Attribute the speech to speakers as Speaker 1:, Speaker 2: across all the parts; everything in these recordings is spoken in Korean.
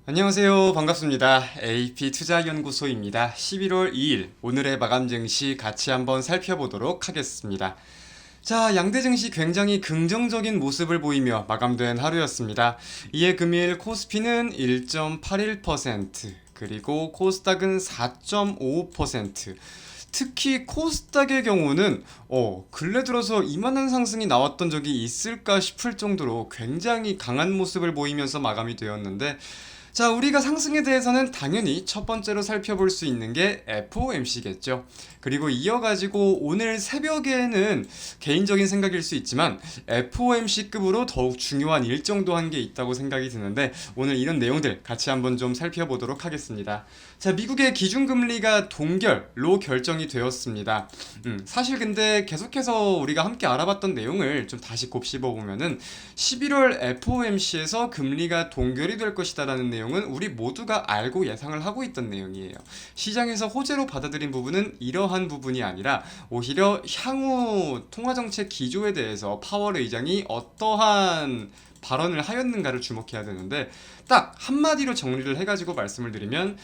Speaker 1: 안녕하세요. 반갑습니다. AP투자연구소입니다. 11월 2일 오늘의 마감 증시 같이 한번 살펴보도록 하겠습니다. 자, 양대 증시 굉장히 긍정적인 모습을 보이며 마감된 하루였습니다. 이에 금일 코스피는 1.81%, 그리고 코스닥은 4.55%, 특히 코스닥의 경우는 근래 들어서 이만한 상승이 나왔던 적이 있을까 싶을 정도로 굉장히 강한 모습을 보이면서 마감이 되었는데, 자, 우리가 상승에 대해서는 당연히 첫 번째로 살펴볼 수 있는 게 FOMC겠죠. 그리고 이어가지고 오늘 새벽에는 개인적인 생각일 수 있지만 FOMC급으로 더욱 중요한 일정도 한 게 있다고 생각이 드는데, 오늘 이런 내용들 같이 한번 좀 살펴보도록 하겠습니다. 자, 미국의 기준금리가 동결로 결정이 되었습니다. 사실 근데 계속해서 우리가 함께 알아봤던 내용을 좀 다시 곱씹어 보면은 11월 FOMC에서 금리가 동결이 될 것이다라는 내용은 우리 모두가 알고 예상을 하고 있던 내용이에요. 시장에서 호재로 받아들인 부분은 이러한 부분이 아니라 오히려 향후 통화정책 기조에 대해서 파월 의장이 어떠한 발언을 하였는가를 주목해야 되는데, 딱 한마디로 정리를 해가지고 말씀을 드리면,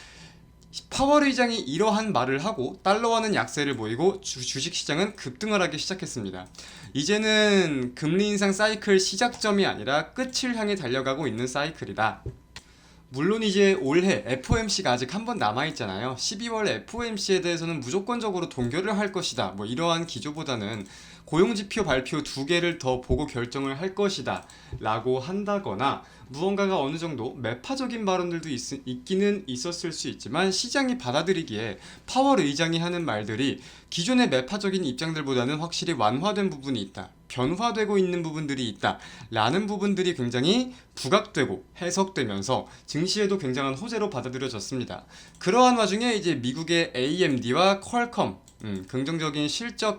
Speaker 1: 파월 의장이 이러한 말을 하고 달러화는 약세를 보이고 주식시장은 급등을 하기 시작했습니다. 이제는 금리 인상 사이클 시작점이 아니라 끝을 향해 달려가고 있는 사이클이다. 물론 이제 올해 FOMC가 아직 한 번 남아있잖아요. 12월 FOMC에 대해서는 무조건적으로 동결을 할 것이다, 뭐 이러한 기조보다는 고용지표 발표 두 개를 더 보고 결정을 할 것이다 라고 한다거나, 무언가가 어느 정도 매파적인 발언들도 있기는 있었을 수 있지만 시장이 받아들이기에 파월 의장이 하는 말들이 기존의 매파적인 입장들보다는 확실히 완화된 부분이 있다, 변화되고 있는 부분들이 있다 라는 부분들이 굉장히 부각되고 해석되면서 증시에도 굉장한 호재로 받아들여졌습니다. 그러한 와중에 이제 미국의 AMD와 퀄컴, 긍정적인 실적과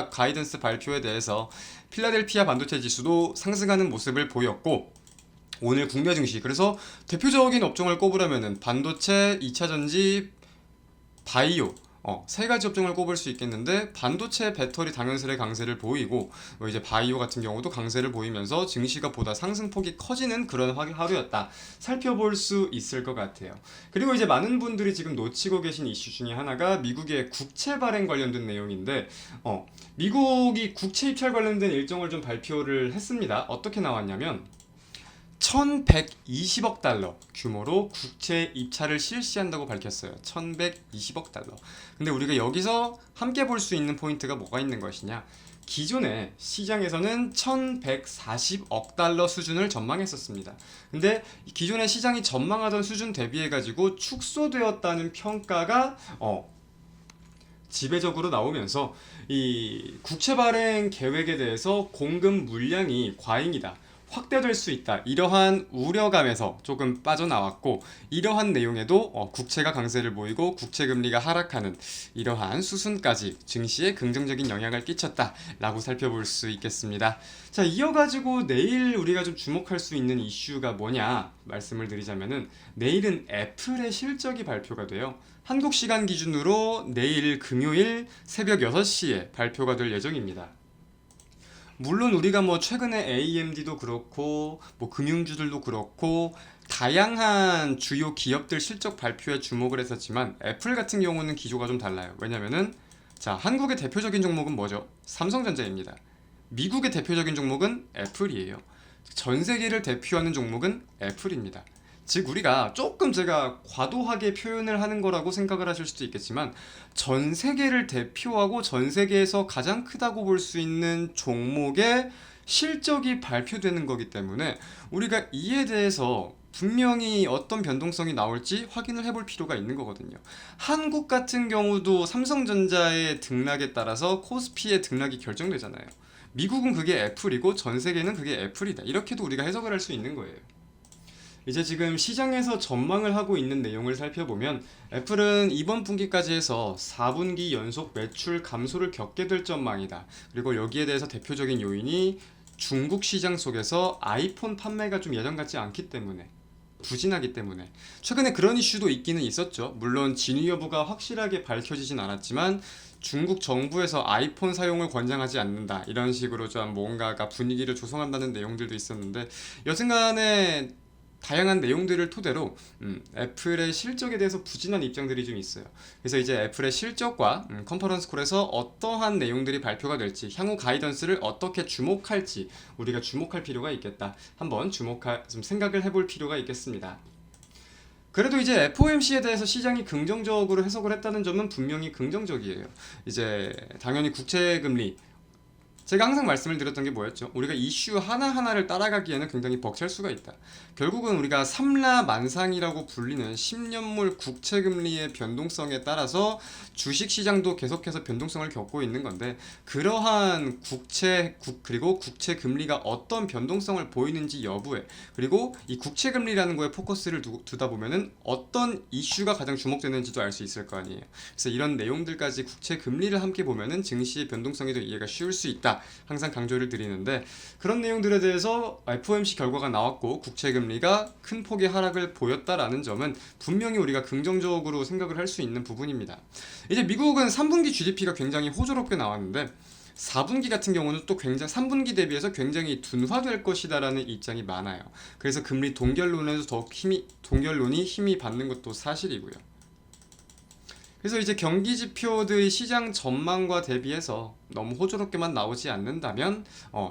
Speaker 1: 가이던스 발표에 대해서 필라델피아 반도체 지수도 상승하는 모습을 보였고, 오늘 국내 증시, 그래서 대표적인 업종을 꼽으라면은 반도체, 2차전지, 바이오, 세 가지 업종을 꼽을 수 있겠는데, 반도체 배터리 당연스레 강세를 보이고, 이제 바이오 같은 경우도 강세를 보이면서 증시가 보다 상승폭이 커지는 그런 하루였다 살펴볼 수 있을 것 같아요. 그리고 이제 많은 분들이 지금 놓치고 계신 이슈 중에 하나가 미국의 국채 발행 관련된 내용인데, 미국이 국채 입찰 관련된 일정을 좀 발표를 했습니다. 어떻게 나왔냐면 1120억 달러 규모로 국채 입찰을 실시한다고 밝혔어요. 1120억 달러. 근데 우리가 여기서 함께 볼 수 있는 포인트가 뭐가 있는 것이냐? 기존에 시장에서는 1140억 달러 수준을 전망했었습니다. 근데 기존에 시장이 전망하던 수준 대비해 가지고 축소되었다는 평가가 지배적으로 나오면서 이 국채 발행 계획에 대해서 공급 물량이 과잉이다, 확대될 수 있다, 이러한 우려감에서 조금 빠져나왔고, 이러한 내용에도 국채가 강세를 보이고 국채 금리가 하락하는 이러한 수순까지 증시에 긍정적인 영향을 끼쳤다라고 살펴볼 수 있겠습니다. 자, 이어가지고 내일 우리가 좀 주목할 수 있는 이슈가 뭐냐 말씀을 드리자면은, 내일은 애플의 실적이 발표가 돼요. 한국 시간 기준으로 내일 금요일 새벽 6시에 발표가 될 예정입니다. 물론 우리가 뭐 최근에 AMD도 그렇고 뭐 금융주들도 그렇고 다양한 주요 기업들 실적 발표에 주목을 했었지만, 애플 같은 경우는 기조가 좀 달라요. 왜냐면은, 자, 한국의 대표적인 종목은 뭐죠? 삼성전자입니다. 미국의 대표적인 종목은 애플이에요. 전 세계를 대표하는 종목은 애플입니다. 즉 우리가 조금, 제가 과도하게 표현을 하는 거라고 생각을 하실 수도 있겠지만, 전 세계를 대표하고 전 세계에서 가장 크다고 볼 수 있는 종목의 실적이 발표되는 거기 때문에 우리가 이에 대해서 분명히 어떤 변동성이 나올지 확인을 해볼 필요가 있는 거거든요. 한국 같은 경우도 삼성전자의 등락에 따라서 코스피의 등락이 결정되잖아요. 미국은 그게 애플이고 전 세계는 그게 애플이다, 이렇게도 우리가 해석을 할 수 있는 거예요. 이제 지금 시장에서 전망을 하고 있는 내용을 살펴보면, 애플은 이번 분기까지 해서 4분기 연속 매출 감소를 겪게 될 전망이다. 그리고 여기에 대해서 대표적인 요인이 중국 시장 속에서 아이폰 판매가 좀 예전 같지 않기 때문에, 부진하기 때문에. 최근에 그런 이슈도 있기는 있었죠. 물론 진위 여부가 확실하게 밝혀지진 않았지만 중국 정부에서 아이폰 사용을 권장하지 않는다, 이런 식으로 좀 뭔가가 분위기를 조성한다는 내용들도 있었는데, 여튼간에 다양한 내용들을 토대로 애플의 실적에 대해서 부진한 입장들이 좀 있어요. 그래서 이제 애플의 실적과 컨퍼런스 콜에서 어떠한 내용들이 발표가 될지, 향후 가이던스를 어떻게 주목할지 우리가 주목할 필요가 있겠다. 한번 좀 생각을 해볼 필요가 있겠습니다. 그래도 이제 FOMC에 대해서 시장이 긍정적으로 해석을 했다는 점은 분명히 긍정적이에요. 이제 당연히 국채금리, 제가 항상 말씀을 드렸던 게 뭐였죠? 우리가 이슈 하나하나를 따라가기에는 굉장히 벅찰 수가 있다. 결국은 우리가 삼라만상이라고 불리는 10년물 국채금리의 변동성에 따라서 주식시장도 계속해서 변동성을 겪고 있는 건데, 그러한 그리고 국채금리가 어떤 변동성을 보이는지 여부에, 그리고 이 국채금리라는 거에 포커스를 두다 보면은 어떤 이슈가 가장 주목되는지도 알 수 있을 거 아니에요. 그래서 이런 내용들까지 국채금리를 함께 보면은 증시의 변동성이 더 이해가 쉬울 수 있다. 항상 강조를 드리는데, 그런 내용들에 대해서 FOMC 결과가 나왔고 국채금리가 큰 폭의 하락을 보였다라는 점은 분명히 우리가 긍정적으로 생각을 할 수 있는 부분입니다. 이제 미국은 3분기 GDP가 굉장히 호조롭게 나왔는데 4분기 같은 경우는 또 3분기 대비해서 굉장히 둔화될 것이다라는 입장이 많아요. 그래서 금리 동결론에서 동결론이 힘이 받는 것도 사실이고요. 그래서 이제 경기 지표들이 시장 전망과 대비해서 너무 호조롭게만 나오지 않는다면,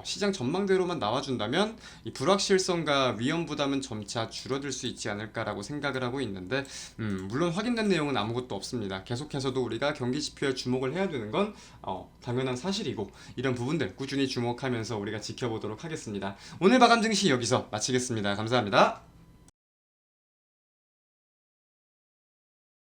Speaker 1: 시장 전망대로만 나와준다면 이 불확실성과 위험 부담은 점차 줄어들 수 있지 않을까라고 생각을 하고 있는데, 물론 확인된 내용은 아무것도 없습니다. 계속해서도 우리가 경기 지표에 주목을 해야 되는 건 당연한 사실이고, 이런 부분들 꾸준히 주목하면서 우리가 지켜보도록 하겠습니다. 오늘 마감 증시 여기서 마치겠습니다. 감사합니다.